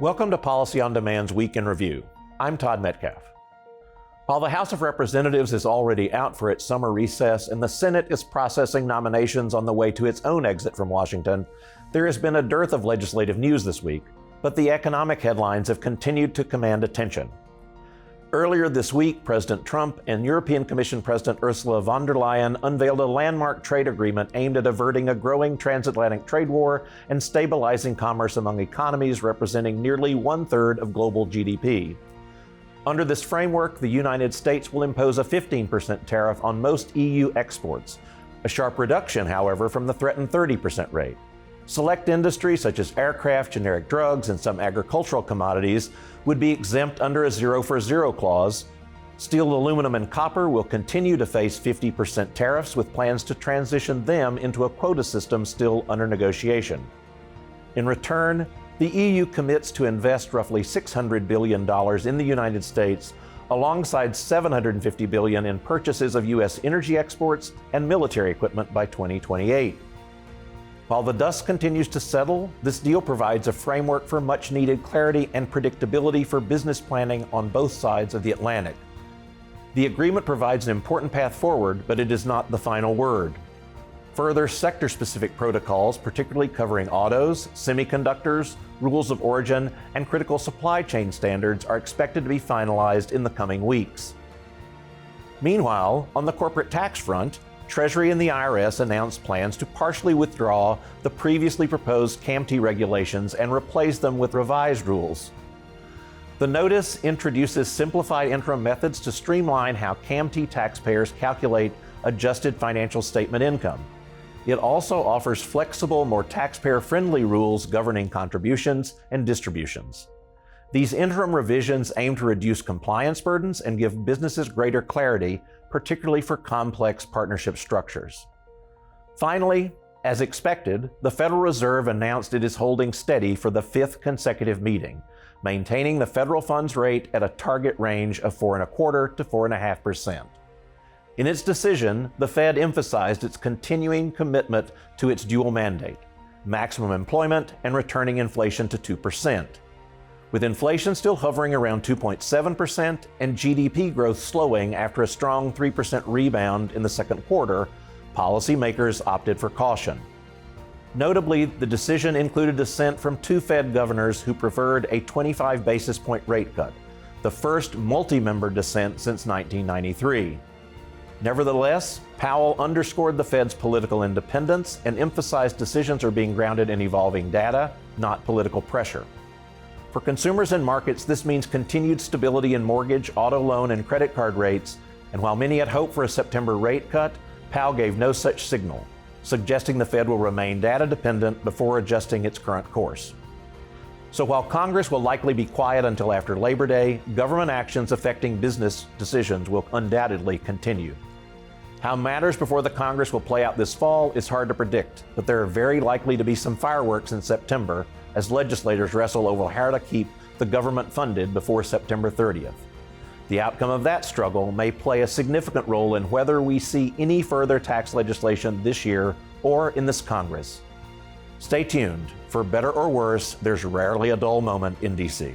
Welcome to Policy on Demand's Week in Review. I'm Todd Metcalf. While the House of Representatives is already out for its summer recess and the Senate is processing nominations on the way to its own exit from Washington, there has been a dearth of legislative news this week, but the economic headlines have continued to command attention. Earlier this week, President Trump and European Commission President Ursula von der Leyen unveiled a landmark trade agreement aimed at averting a growing transatlantic trade war and stabilizing commerce among economies representing nearly one-third of global GDP. Under this framework, the United States will impose a 15% tariff on most EU exports, a sharp reduction, however, from the threatened 30% rate. Select industries such as aircraft, generic drugs, and some agricultural commodities would be exempt under a zero-for-zero clause. Steel, aluminum, and copper will continue to face 50% tariffs, with plans to transition them into a quota system still under negotiation. In return, the EU commits to invest roughly $600 billion in the United States, alongside $750 billion in purchases of U.S. energy exports and military equipment by 2028. While the dust continues to settle, this deal provides a framework for much-needed clarity and predictability for business planning on both sides of the Atlantic. The agreement provides an important path forward, but it is not the final word. Further sector-specific protocols, particularly covering autos, semiconductors, rules of origin, and critical supply chain standards, are expected to be finalized in the coming weeks. Meanwhile, on the corporate tax front, Treasury and the IRS announced plans to partially withdraw the previously proposed CAMT regulations and replace them with revised rules. The notice introduces simplified interim methods to streamline how CAMT taxpayers calculate adjusted financial statement income. It also offers flexible, more taxpayer-friendly rules governing contributions and distributions. These interim revisions aim to reduce compliance burdens and give businesses greater clarity, particularly for complex partnership structures. Finally, as expected, the Federal Reserve announced it is holding steady for the fifth consecutive meeting, maintaining the federal funds rate at a target range of 4.25% to 4.5%. In its decision, the Fed emphasized its continuing commitment to its dual mandate: maximum employment and returning inflation to 2%. With inflation still hovering around 2.7% and GDP growth slowing after a strong 3% rebound in the second quarter, policymakers opted for caution. Notably, the decision included dissent from two Fed governors who preferred a 25 basis point rate cut, the first multi-member dissent since 1993. Nevertheless, Powell underscored the Fed's political independence and emphasized decisions are being grounded in evolving data, not political pressure. For consumers and markets, this means continued stability in mortgage, auto loan, and credit card rates, and while many had hoped for a September rate cut, Powell gave no such signal, suggesting the Fed will remain data-dependent before adjusting its current course. So while Congress will likely be quiet until after Labor Day, government actions affecting business decisions will undoubtedly continue. How matters before the Congress will play out this fall is hard to predict, but there are very likely to be some fireworks in September as legislators wrestle over how to keep the government funded before September 30th. The outcome of that struggle may play a significant role in whether we see any further tax legislation this year or in this Congress. Stay tuned. For better or worse, there's rarely a dull moment in D.C.